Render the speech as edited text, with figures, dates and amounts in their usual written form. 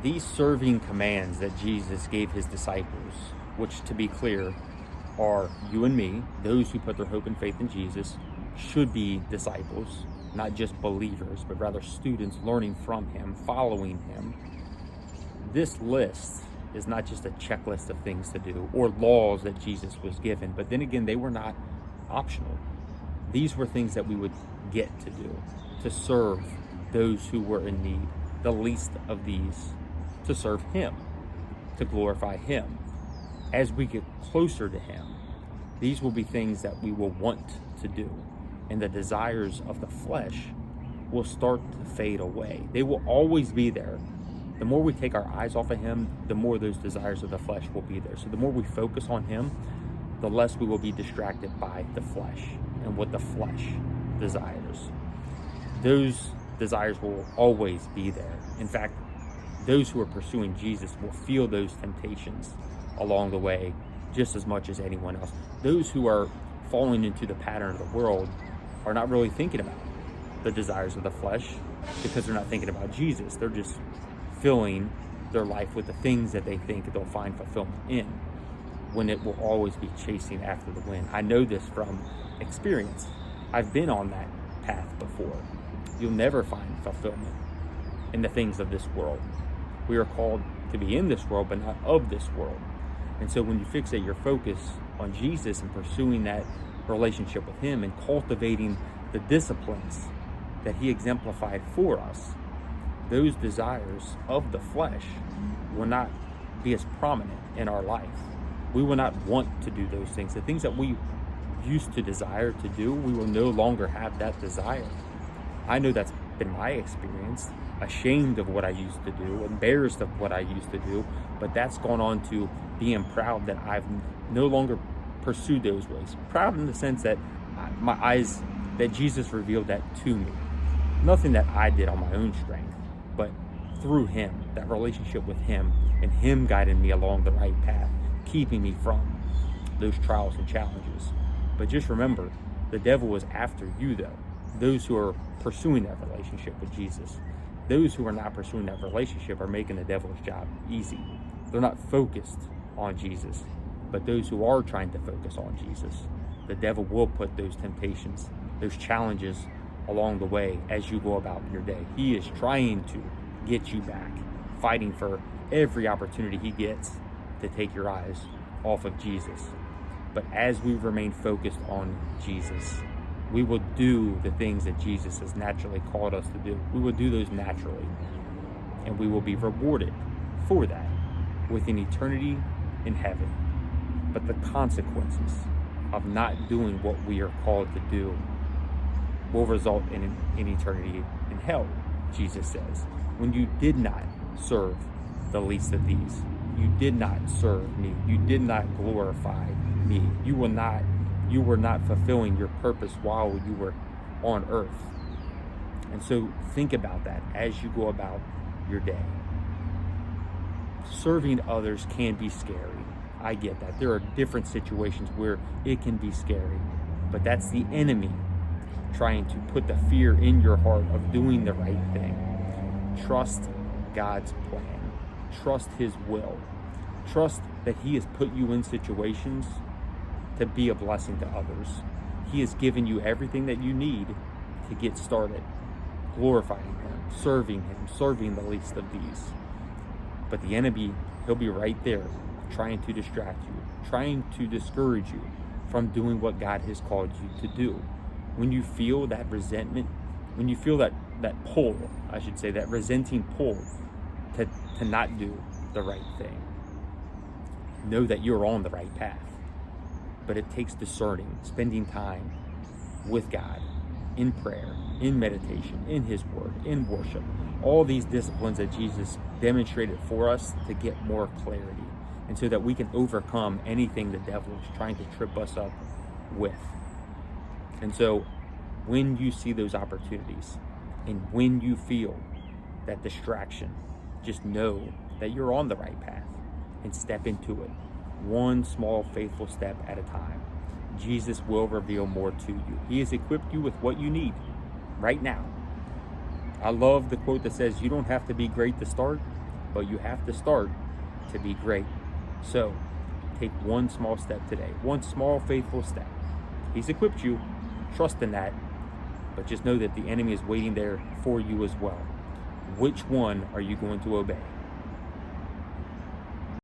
these serving commands that Jesus gave his disciples, which, to be clear, are you and me, those who put their hope and faith in Jesus, should be disciples, not just believers, but rather students learning from him, following him. This list is not just a checklist of things to do or laws that Jesus was given, but then again, they were not optional. These were things that we would get to do, to serve those who were in need, the least of these, to serve him, to glorify him. As we get closer to him, these will be things that we will want to do, and the desires of the flesh will start to fade away. They will always be there. The more we take our eyes off of him, the more those desires of the flesh will be there. So the more we focus on him, the less we will be distracted by the flesh and what the flesh desires. Those desires will always be there. In fact, those who are pursuing Jesus will feel those temptations along the way just as much as anyone else. Those who are falling into the pattern of the world are not really thinking about the desires of the flesh because they're not thinking about Jesus. They're just filling their life with the things that they think they'll find fulfillment in, when it will always be chasing after the wind. I know this from experience. I've been on that path before. You'll never find fulfillment in the things of this world. We are called to be in this world, but not of this world. And so when you fixate your focus on Jesus and pursuing that relationship with him and cultivating the disciplines that he exemplified for us, those desires of the flesh will not be as prominent in our life. We will not want to do those things. The things that we used to desire to do, we will no longer have that desire. I know that's been my experience. Ashamed of what I used to do, embarrassed of what I used to do, but that's gone on to being proud that I've no longer pursued those ways. Proud in the sense that that Jesus revealed that to me. Nothing that I did on my own strength, but through him, that relationship with him, and him guiding me along the right path, keeping me from those trials and challenges. But just remember, the devil is after you though. Those who are pursuing that relationship with Jesus. Those who are not pursuing that relationship are making the devil's job easy. They're not focused on Jesus. But those who are trying to focus on Jesus, the devil will put those temptations, those challenges along the way as you go about your day. He is trying to get you back, fighting for every opportunity he gets to take your eyes off of Jesus. But as we remain focused on Jesus, we will do the things that Jesus has naturally called us to do. We will do those naturally, and we will be rewarded for that with an eternity in heaven. But the consequences of not doing what we are called to do will result in an eternity in hell, Jesus says. When you did not serve the least of these, you did not serve me, you did not glorify me, you were not fulfilling your purpose while you were on earth. And so think about that as you go about your day. Serving others can be scary. I get that. There are different situations where it can be scary, but that's the enemy trying to put the fear in your heart of doing the right thing. Trust God's plan. Trust his will. Trust that he has put you in situations to be a blessing to others. He has given you everything that you need to get started, glorifying him, serving the least of these. But the enemy, he'll be right there trying to distract you, trying to discourage you from doing what God has called you to do. When you feel that resentment, when you feel that pull, I should say, that resenting pull to not do the right thing, know that you're on the right path. But it takes discerning, spending time with God, in prayer, in meditation, in his word, in worship. All these disciplines that Jesus demonstrated for us to get more clarity, and so that we can overcome anything the devil is trying to trip us up with. And so when you see those opportunities, and when you feel that distraction, just know that you're on the right path and step into it. One small faithful step at a time. Jesus will reveal more to you. He has equipped you with what you need right now. I love the quote that says, you don't have to be great to start, but you have to start to be great. So take one small step today, one small faithful step. He's equipped you, trust in that, but just know that the enemy is waiting there for you as well. Which one are you going to obey?